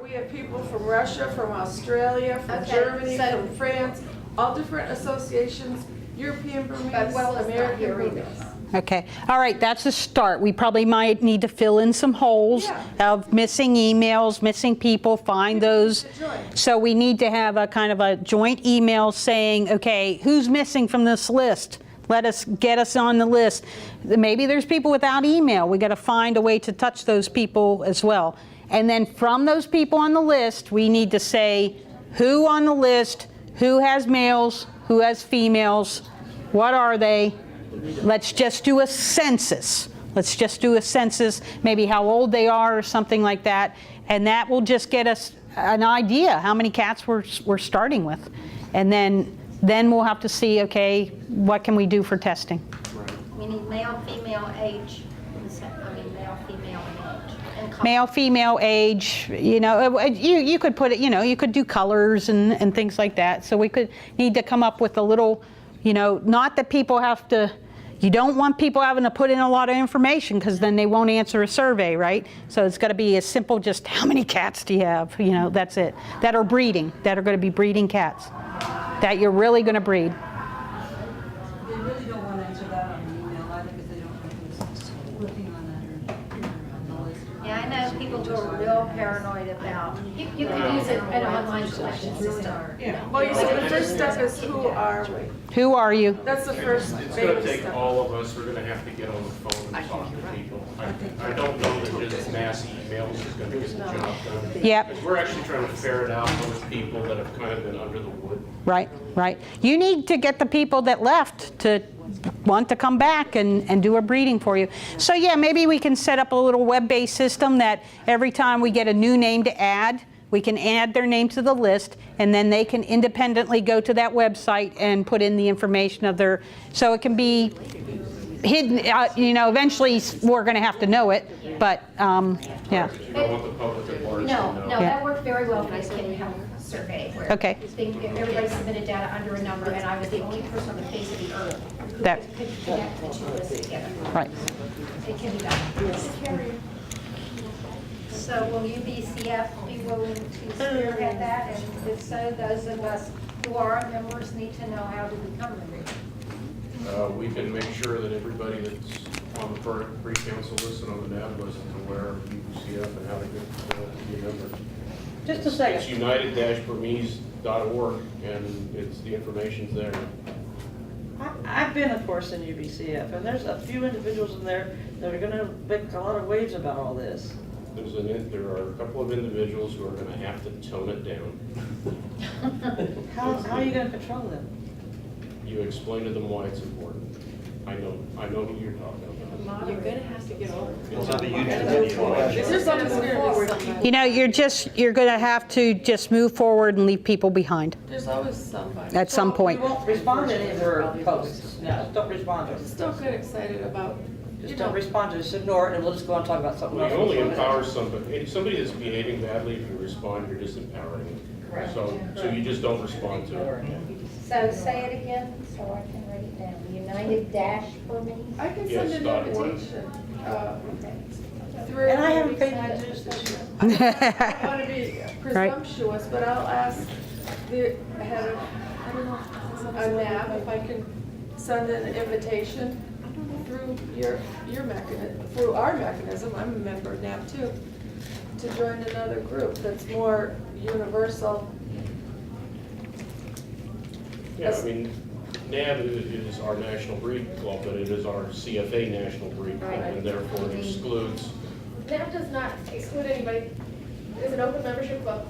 We have people from Russia, from Australia, from Germany, from France, all different associations, European Burmese, American Burmese. Okay, all right, that's a start. We probably might need to fill in some holes of missing emails, missing people, find those. So we need to have a kind of a joint email saying, okay, who's missing from this list? Get us on the list. Maybe there's people without email. We got to find a way to touch those people as well. And then from those people on the list, we need to say who on the list, who has males, who has females, what are they? Let's just do a census. Let's just do a census, maybe how old they are or something like that. And that will just get us an idea how many cats we're starting with. And then we'll have to see, okay, what can we do for testing? Meaning male, female, age, male, female, and age. Male, female, age, you could put it, you could do colors and things like that. So we could need to come up with a little, not that people have to, you don't want people having to put in a lot of information because then they won't answer a survey, right? So it's got to be as simple, just how many cats do you have? That's it. That are breeding, that are going to be breeding cats, that you're really going to breed. They really don't want to answer that on the email either because they don't want to looking on that or on the list. Yeah, I know people who are real paranoid about, you can use it in an online selection system. Well, you said the first step is who are we? Who are you? That's the first It's going to baby take step. all of us, we're going to have to get on the phone and talk to people. I don't know that just mass emails is going to get the job done. Yep. Because we're actually trying to ferret out those people that have kind of been under the wood. Right. You need to get the people that left to want to come back and do a breeding for you. So yeah, maybe we can set up a little web-based system that every time we get a new name to add, we can add their name to the list, and then they can independently go to that website and put in the information of their, so it can be hidden, eventually we're going to have to know it, but yeah. You don't want the public at large to No, know. that worked very well for this kitty health survey where Okay. everybody submitted data under a number and I was the only person on the face of the earth who That- could connect the two lists together. Right. It can be done. So will UBCF be willing to spearhead that? And if so, those of us who are members need to know how to become members. We can make sure that everybody that's on the pre-council list and on the NAB list is aware of UCF and how to get be a member. Just a It's second. united-burmese.org, and the information's there. I've been, of course, in UBCF, and there's a few individuals in there that are going to make a lot of waves about all this. There are a couple of individuals who are going to have to tone it down. How are you going to control them? You explain to them why it's important. I know who you're talking about. You're gonna have to get over it. It's on the YouTube video. Is there something You're going to have to just move forward and leave people behind There's always somebody. at some point. We won't respond to any of their posts. No, just don't respond to them. Still get excited about, Just don't respond to it, just ignore it, and we'll just go on and talk about something Well, else. you only empower somebody that's behaving badly. If you respond, you're disempowering them. Correct. So you just don't respond to it. So say it again so I can write it down. United-Burmese. I can Yes, send an .org. invitation through. And I haven't paid my dues this year. I don't want to be presumptuous, but I'll ask the head of, I don't know, a NAB, if I can send an invitation through your mechanism, through our mechanism, I'm a member of NAB too, to join another group that's more universal. Yeah, I mean, NAB is our national breed club, but it is our CFA national breed club, and therefore it excludes. NAB does not exclude anybody. It's an open membership club.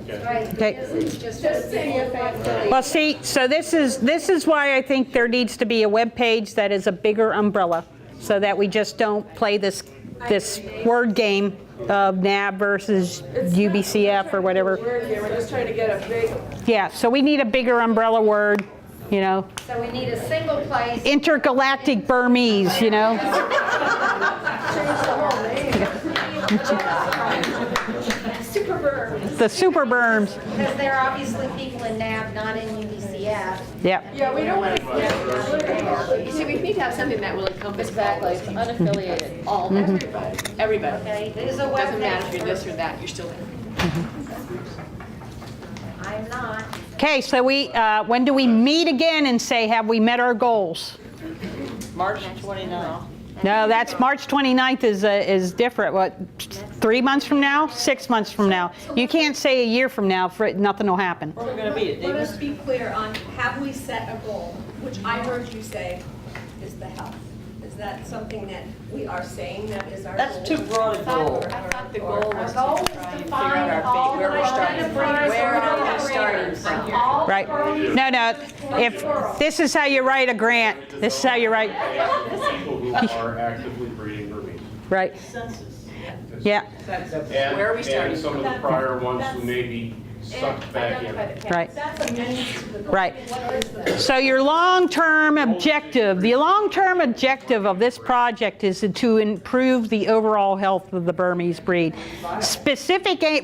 Okay. Right. Okay. It's just CFA. Well, see, so this is why I think there needs to be a web page that is a bigger umbrella, so that we just don't play this word game of NAB versus UBCF or whatever. We're just trying to get a big, Yeah, so we need a bigger umbrella word, So we need a single place. intergalactic Burmese, change the whole name. Super Burr. the super Burms. Because there are obviously people in NAB, not in UBCF. Yep. Yeah, we don't want You see, we need to have something that will encompass all Exactly, it's those. unaffiliated, all. everybody. Everybody. Okay, there's a Doesn't matter if webpage you're for this or that, you're still there. I'm not. Okay, so when do we meet again and say, have we met our goals? March 29th. No, that's March 29th is different. What, 3 months from now? 6 months from now? You can't say a year from now, nothing will happen. Where are we gonna be at, Let us Davis? be clear on, have we set a goal, which I heard you say is the health? Is that something that we are saying that is our goal? That's too broad a goal. I thought the goal was to goal is try to and figure find out all our, where we're the starting from. identifiers Where around are we the starting range. from? All Right? No, if, this is how you write a grant. This is how you write, People who are actively breeding Burmese. right? Census. Yeah, And, Where are we starting and some of the prior ones who may be sucked back in. right. That's a means to the goal. Right. What is that? So your long-term objective, the long-term objective of this project is to improve the overall health of the Burmese breed.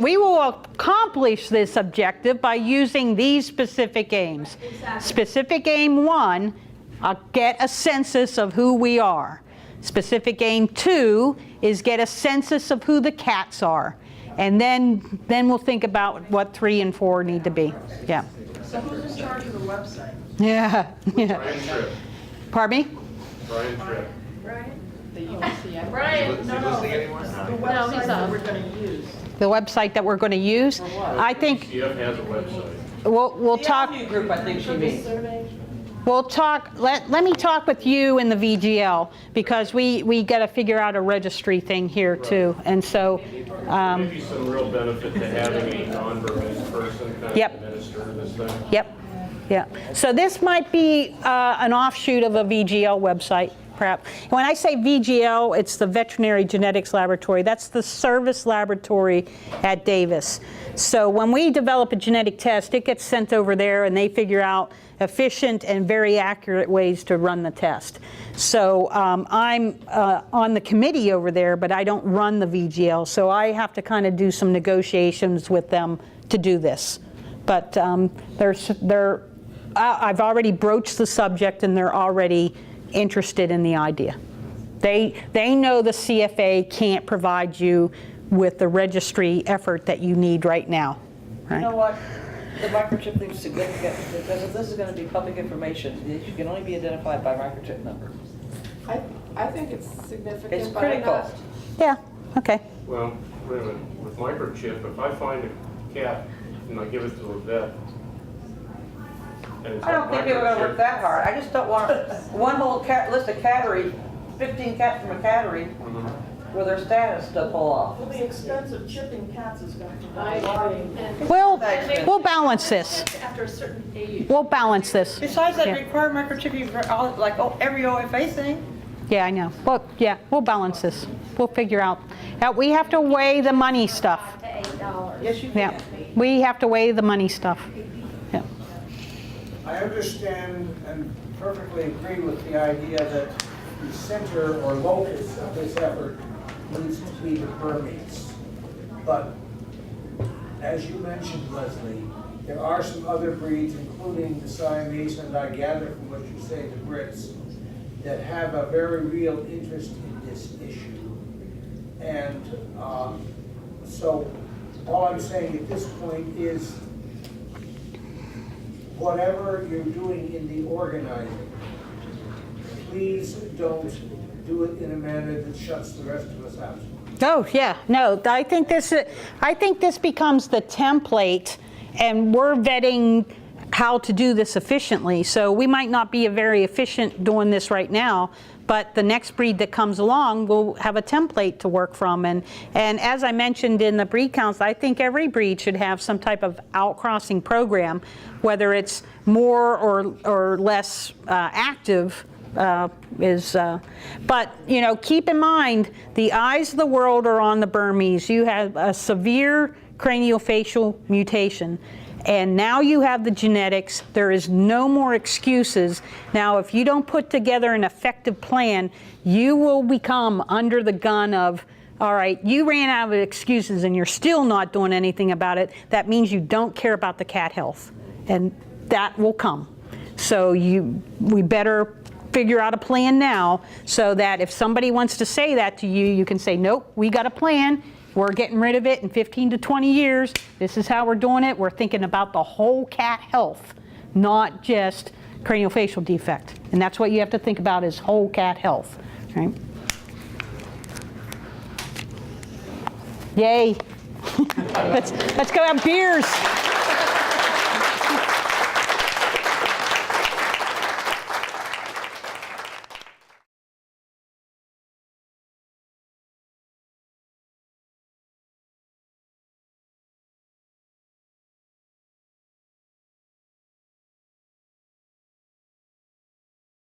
We will accomplish this objective by using these specific aims. Specific aim 1, get a census of who we are. Specific aim 2 is get a census of who the cats are. And then we'll think about what 3 and 4 need to be. Yeah. So who's in charge of the website? Yeah. Yeah. Brian Tripp, Pardon me? Brian Tripp. The UBCF. Brian, The website that we're gonna use. The website that we're going to use. I think CF has a website. we'll The talk. Avenue group, I think she means. We'll talk. Let me talk with you and the VGL because we got to figure out a registry thing here too. And so, Maybe some real benefit to having a non-Burmese person kind Yep. of administer this thing. yep, yeah. So this might be an offshoot of a VGL website. Perhaps. When I say VGL, it's the Veterinary Genetics Laboratory. That's the service laboratory at Davis. So when we develop a genetic test, it gets sent over there and they figure out efficient and very accurate ways to run the test. So I'm on the committee over there, but I don't run the VGL. So I have to kind of do some negotiations with them to do this. But I've already broached the subject and they're already interested in the idea. They know the CFA can't provide you with the registry effort that you need right now. You know Right? what? The microchip thing's significant because if this is gonna be public information, you can only be identified by microchip number. I think it's significant, It's but I'm critical. not. Yeah, okay. Well, wait a minute, with microchip, if I find a cat and I give it to a vet, and it's I don't think people are gonna work microchip, that hard. I just don't want one whole list of cattery, 15 cats from a cattery with their status to pull off. Well, the expense of chipping cats is going to I be large. agree. We'll balance this. After a certain age. We'll balance this. Besides that Yeah. required microchip, like every OFA thing. Yeah, I know. Well, yeah, we'll balance this. We'll figure out. Now, we have to weigh the money stuff. to $8. Yes, you Yeah, can. we have to weigh the money stuff. Yeah. I understand and perfectly agree with the idea that the center or locus of this effort needs to be the Burmese. But as you mentioned, Leslie, there are some other breeds, including the Siamese, and I gather from what you say, the Brits, that have a very real interest in this issue. And so all I'm saying at this point is whatever you're doing in the organizing, please don't do it in a manner that shuts the rest of us out. Oh, yeah, no, I think this becomes the template, and we're vetting how to do this efficiently. So we might not be very efficient doing this right now, but the next breed that comes along will have a template to work from. And as I mentioned in the breed council, I think every breed should have some type of outcrossing program, whether it's more or less active. But keep in mind, the eyes of the world are on the Burmese. You have a severe craniofacial mutation, and now you have the genetics. There is no more excuses. Now, if you don't put together an effective plan, you will become under the gun of, all right, you ran out of excuses and you're still not doing anything about it. That means you don't care about the cat health. And that will come. So we better figure out a plan now so that if somebody wants to say that to you, you can say, nope, we got a plan. We're getting rid of it in 15 to 20 years. This is how we're doing it. We're thinking about the whole cat health, not just craniofacial defect. And that's what you have to think about is whole cat health, right? Yay. Let's go have beers.